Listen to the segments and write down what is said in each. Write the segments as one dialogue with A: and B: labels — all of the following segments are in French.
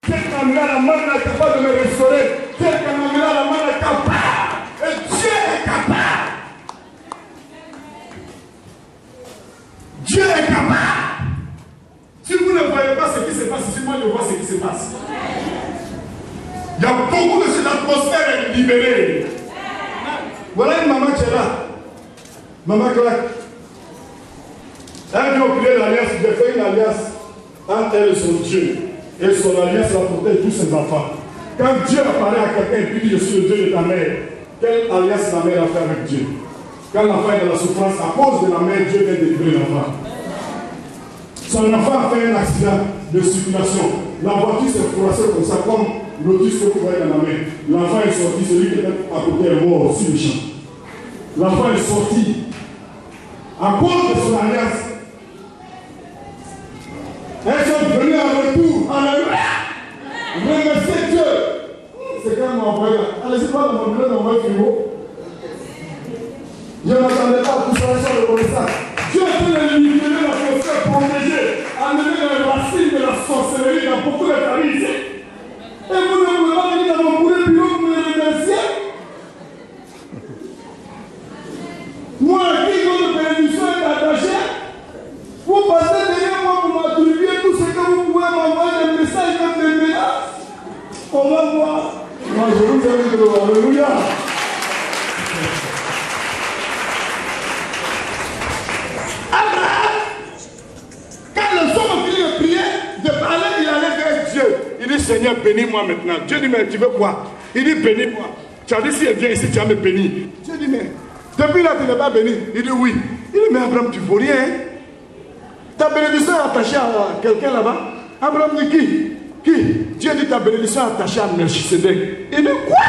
A: Dieu qui m'a mis la main est capable de me restaurer. Dieu qui m'a mis la main est capable. Et Dieu est capable. Dieu est capable. Si vous ne voyez pas ce qui se passe, si moi je vois ce qui se passe. Il y a beaucoup de cette atmosphère libérée. Voilà une maman qui est là. Maman Claque. Elle vient au prier l'alliance. J'ai fait une alliance entre elle et son Dieu. Et son alliance va porter tous ses enfants. Quand Dieu apparaît à quelqu'un et dit je suis le Dieu de ta mère, quelle alliance la mère a fait avec Dieu? Quand l'enfant est dans la souffrance, à cause de la mère, Dieu vient délivrer l'enfant. Son enfant a fait un accident de circulation. La voiture s'est froissée comme ça, comme l'autisme que vous voyez dans la main. L'enfant est sorti, celui qui était à côté est mort sur le champ. L'enfant est sorti à cause de son alliance. Elles sont venues en retour. Alléluia. Remerciez Dieu. C'est quand même envoyé. Allez-y pas dans mon bureau, dans mon frigo. Je ne m'attendais pas à tout ça, sur le connaissance. Dieu peut libérer l'atmosphère protégée, amener les racines de la sorcellerie dans beaucoup de familles ici. Et vous ne pouvez pas venir dans mon bureau, vous me remerciez. Moi, qui votre bénédiction est attachée, vous passez derrière moi pour m'attribuer tout ce que vous pouvez m'envoyer des messages comme des menaces. On va voir. Moi, je vous invite de Alléluia. Il dit Seigneur, bénis-moi maintenant. Dieu dit mais tu veux quoi? Il dit bénis-moi. Tu as dit si elle vient ici, tu vas me bénir. Dieu dit mais depuis là tu n'es pas béni. Il dit oui. Il dit mais Abraham tu ne vaux rien. Ta bénédiction est attachée à quelqu'un là-bas. Abraham dit qui? Dieu dit ta bénédiction est attachée à Melchisedec. Il dit quoi?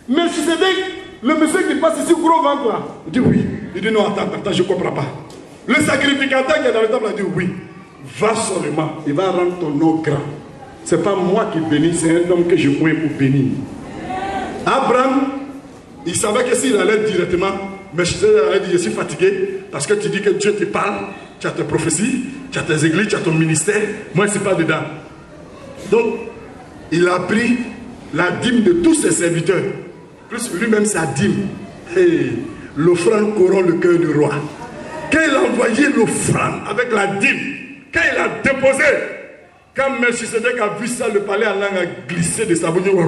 A: Melchisedec, le monsieur qui passe ici gros ventre là. Il dit oui. Il dit non attends, je ne comprends pas. Le sacrificateur qui est dans le temple a dit oui. Va seulement, il va rendre ton nom grand. Ce n'est pas moi qui bénis, c'est un homme que je mets pour bénir. Abraham, il savait que s'il allait directement, mais je allait dire je suis fatigué parce que tu dis que Dieu te parle, tu as tes prophéties, tu as tes églises, tu as ton ministère. Moi, je ne suis pas dedans. Donc, il a pris la dîme de tous ses serviteurs, plus lui-même sa dîme. Et l'offrande couronne le cœur du roi. Quand il a envoyé l'offrande avec la dîme, quand il a déposé, quand Melchisedec a vu ça, le palais en langue a glissé de sa bouche. Abraham,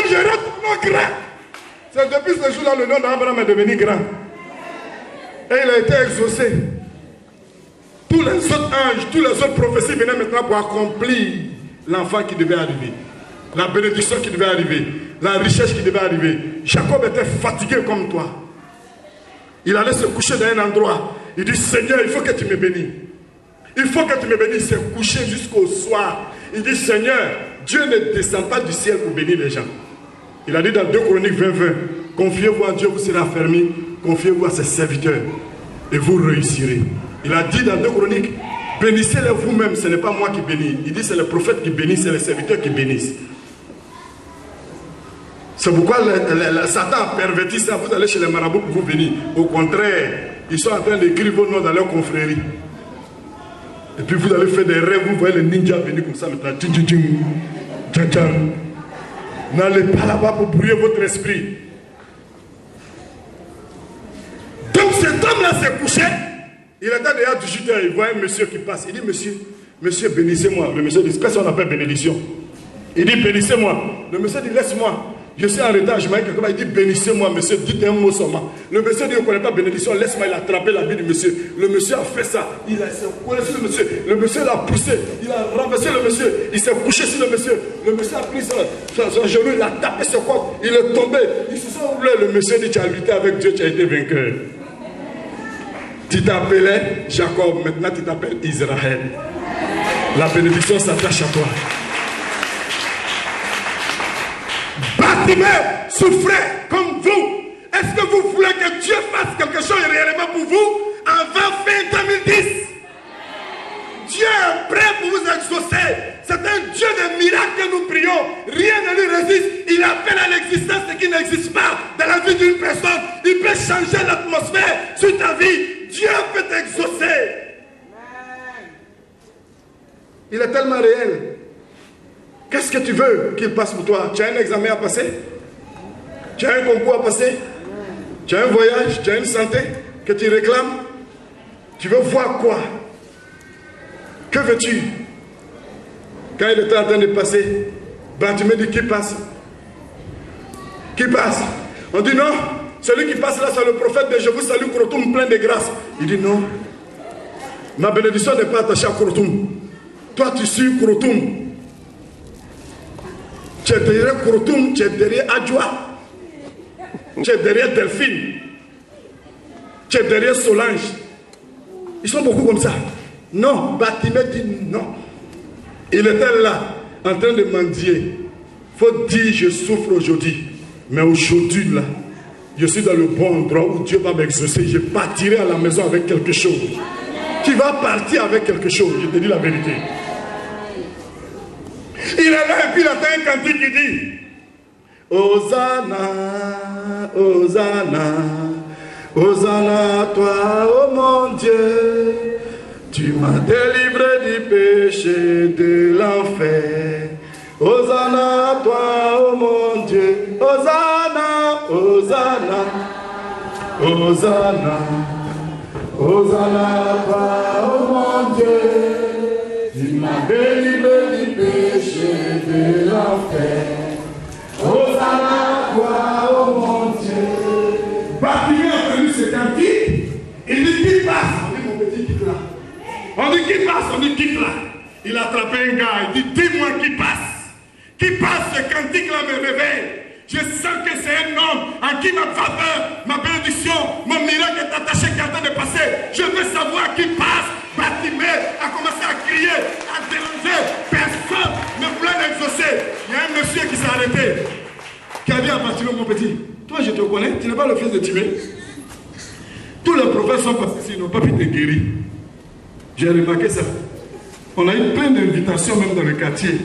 A: je rentre mon grand. C'est depuis ce jour-là le nom d'Abraham est devenu grand. Et il a été exaucé. Tous les autres anges, tous les autres prophéties venaient maintenant pour accomplir l'enfant qui devait arriver. La bénédiction qui devait arriver. La richesse qui devait arriver. Jacob était fatigué comme toi. Il allait se coucher dans un endroit. Il dit Seigneur, il faut que tu me bénisses. Il faut que tu me bénisses. Il s'est couché jusqu'au soir. Il dit Seigneur, Dieu ne descend pas du ciel pour bénir les gens. Il a dit dans 2 Chroniques 20, 20, confiez-vous en Dieu, vous serez affermis. Confiez-vous à ses serviteurs et vous réussirez. Il a dit dans 2 Chroniques, bénissez-les vous-même, ce n'est pas moi qui bénis. Il dit c'est le prophète qui bénit, c'est les serviteurs qui bénissent. C'est pourquoi Satan a perverti ça. Vous allez chez les marabouts pour vous bénir. Au contraire, ils sont en train d'écrire vos noms dans leur confrérie. Et puis vous allez faire des rêves. Vous voyez les ninjas venir comme ça maintenant. N'allez pas là-bas pour brouiller votre esprit. Donc cet homme-là s'est couché. Il était derrière 18 heures. Il voit un monsieur qui passe. Il dit monsieur, bénissez-moi. Le monsieur dit qu'est-ce qu'on appelle bénédiction? Il dit bénissez-moi. Le monsieur dit laisse-moi. Je suis en retard, je m'arrête quelque part, il dit bénissez-moi monsieur, dites un mot seulement. Le monsieur dit, on ne connaît pas bénédiction, laisse-moi, il a attrapé la vie du monsieur. Le monsieur a fait ça, il s'est collé sur le monsieur l'a poussé, il a renversé le monsieur, il s'est couché sur le monsieur a pris son genou, il a tapé ce corps, il est tombé, ils se sont roulés, le monsieur dit, tu as lutté avec Dieu, tu as été vainqueur. Tu t'appelais Jacob, maintenant tu t'appelles Israël. La bénédiction s'attache à toi. Bartimée souffrait comme vous. Est-ce que vous voulez que Dieu fasse quelque chose réellement pour vous avant fin 2010? Dieu est prêt pour vous exaucer. C'est un Dieu de miracles que nous prions. Rien ne lui résiste. Il appelle à l'existence ce qui n'existe pas dans la vie d'une personne. Il peut changer l'atmosphère. sur ta vie, Dieu peut t'exaucer. Il est tellement réel. Qu'est-ce que tu veux qu'il passe pour toi? Tu as un examen à passer? Tu as un concours à passer? Tu as un voyage? Tu as une santé que tu réclames? Tu veux voir quoi? Que veux-tu? Quand il était en train de passer, Bartimée dit qui passe? Qui passe? On dit non, celui qui passe là c'est le prophète de je vous salue Kouroutoum plein de grâce. Il dit non, ma bénédiction n'est pas attachée à Kouroutoum. Toi tu suis Kouroutoum. Tu es derrière Kouroutoum, tu es derrière Adjoa, tu es derrière Delphine, tu es derrière Solange. Ils sont beaucoup comme ça. Non, Bartimée dit non. Il était là, en train de mendier. Il faut dire, je souffre aujourd'hui. Mais aujourd'hui, là, je suis dans le bon endroit où Dieu va m'exaucer. Je partirai à la maison avec quelque chose. Tu vas partir avec quelque chose, je te dis la vérité. Il est là et puis il attend un cantique qui dit Hosanna, Hosanna, Hosanna, toi, oh mon Dieu. Tu m'as délivré du péché, de l'enfer. Hosanna, toi, oh mon Dieu. Hosanna, Hosanna, Hosanna, Hosanna, toi, oh mon Dieu. Tu m'as délivré du péché, de l'enfer. Hosanna, toi, oh mon Dieu. Bartimée a entendu ce cantique. Il dit qui passe? On dit mon petit quitte là. On dit qui passe, on dit quitte là. Il a attrapé un gars, il dit dis-moi qui passe. Qui passe, ce cantique là me réveille. Je sens que c'est un homme en qui ma faveur, ma bénédiction, mon miracle est attaché, qui est en train de passer. Je veux savoir qui passe. Bartimée a commencé à crier, à déranger. Personne ne voulait l'exaucer. Il y a un monsieur qui s'est arrêté, qui a dit à Bartimée, mon petit, toi je te connais, tu n'es pas le fils de Timée. Tous les prophètes sont passés ici, ils n'ont pas pu te guérir. J'ai remarqué ça. On a eu plein d'invitations même dans le quartier.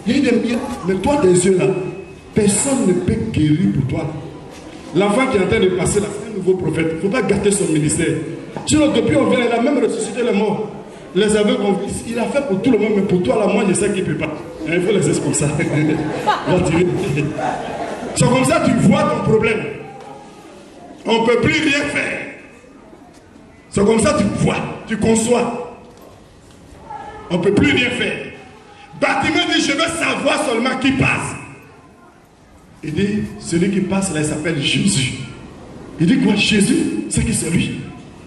A: Il dit bien, mais toi tes yeux là, personne ne peut guérir pour toi. L'enfant qui est en train de passer là, c'est un nouveau prophète. Il ne faut pas gâter son ministère. Sinon, depuis on vient, il a même ressuscité les morts. Les aveugles, il a fait pour tout le monde, mais pour toi là, moi je sais qu'il ne peut pas. Il faut les laisser comme ça. C'est comme ça que tu vois ton problème. On ne peut plus rien faire. C'est comme ça que tu vois, tu conçois. On ne peut plus rien faire. Bartimée dit, je veux savoir seulement qui passe. Il dit, celui qui passe là, il s'appelle Jésus. Il dit quoi? Jésus? C'est qui c'est lui?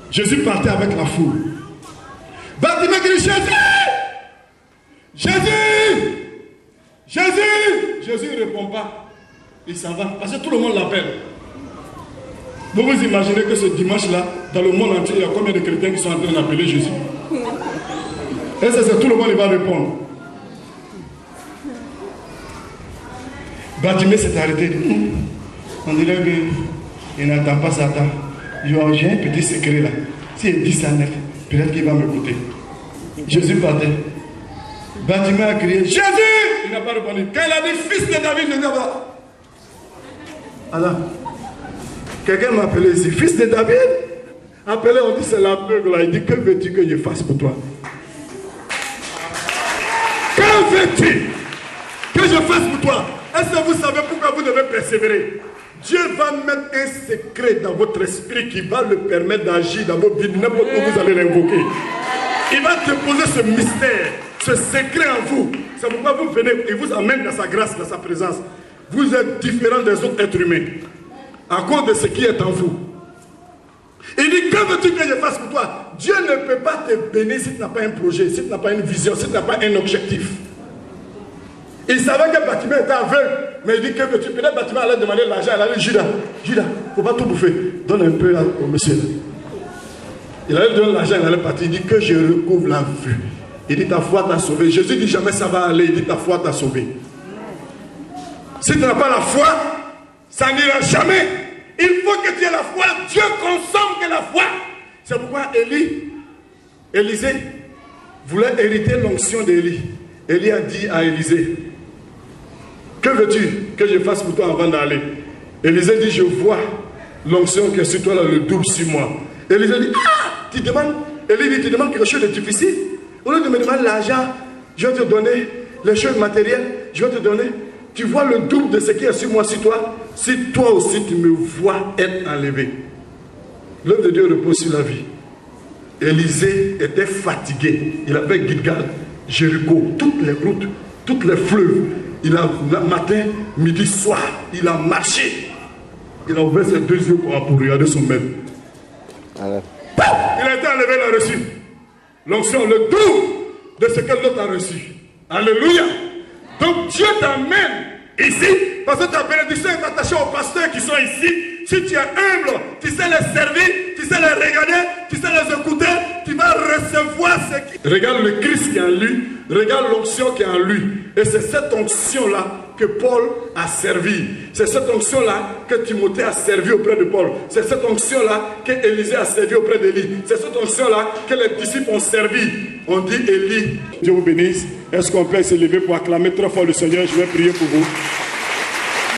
A: Jésus partait avec la foule. Bartimée dit, Jésus! Jésus! Jésus! Jésus ne répond pas. Il s'en va. Parce que tout le monde l'appelle. Vous vous imaginez que ce dimanche-là, dans le monde entier, il y a combien de chrétiens qui sont en train d'appeler Jésus? Et c'est tout le monde qui va répondre. Bartimée s'est arrêté. On dirait qu'il n'entend pas Satan. J'ai un petit secret là. S'il dit ça net, peut-être qu'il va m'écouter. Jésus partait. Bartimée a crié Jésus! Il n'a pas répondu. Quand il a dit fils de David, Jésus va. Alors, quelqu'un m'a appelé ici, fils de David. Appelé, on dit c'est l'aveugle là. Il dit que veux-tu que je fasse pour toi? Que veux-tu que je fasse pour toi? Est-ce que vous savez pourquoi vous devez persévérer? Dieu va mettre un secret dans votre esprit qui va le permettre d'agir dans votre vie, n'importe où vous allez l'invoquer. Il va te poser ce mystère, ce secret en vous. C'est pourquoi vous venez, il vous amène dans sa grâce, dans sa présence. Vous êtes différent des autres êtres humains à cause de ce qui est en vous. Il dit, que veux-tu que je fasse pour toi? Dieu ne peut pas te bénir si tu n'as pas un projet, si tu n'as pas une vision, si tu n'as pas un objectif. Il savait que Bartimée était aveugle, mais il dit, que veux-tu? Peut-être Bartimée allait demander l'argent, elle allait dire, Judas, il ne faut pas tout bouffer, donne un peu au monsieur. Il allait donner l'argent, il allait partir, il dit que je recouvre la vue. Il dit, ta foi t'a sauvé. Jésus dit, jamais ça va aller, il dit, ta foi t'a sauvé. Si tu n'as pas la foi, ça n'ira jamais. Il faut que tu aies la foi. Dieu consomme que la foi. C'est pourquoi Élisée voulait hériter l'onction d'Élie. Élie a dit à Élisée, que veux-tu que je fasse pour toi avant d'aller? Élisée dit, je vois l'onction qui est sur toi là, le double sur moi. Élisée dit, ah, tu demandes, Élie dit, tu demandes quelque chose de difficile. Au lieu de me demander l'argent, je vais te donner les choses matérielles, je vais te donner. Tu vois le double de ce qui est sur moi, sur toi. Si toi aussi tu me vois être enlevé. L'œuvre de Dieu repose sur la vie. Élisée était fatigué. Il avait Gilgal, Jéricho, toutes les routes, toutes les fleuves. Il a matin, midi, soir, il a marché. Il a ouvert ses deux yeux pour regarder son maître. Il a été enlevé, il a reçu l'onction, le double de ce que l'autre a reçu. Alléluia. Donc Dieu t'amène ici parce que ta bénédiction est attachée aux pasteurs qui sont ici. Si tu es humble, tu sais les servir, tu sais les regarder, tu sais les écouter, tu vas recevoir ce qui... Regarde le Christ qui est en lui, regarde l'onction qui est en lui. Et c'est cette onction-là que Paul a servi. C'est cette onction-là que Timothée a servi auprès de Paul. C'est cette onction-là que Élisée a servi auprès d'Élie. C'est cette onction-là que les disciples ont servi. On dit Élie. Dieu vous bénisse. Est-ce qu'on peut se lever pour acclamer très fort le Seigneur? Je vais prier pour vous.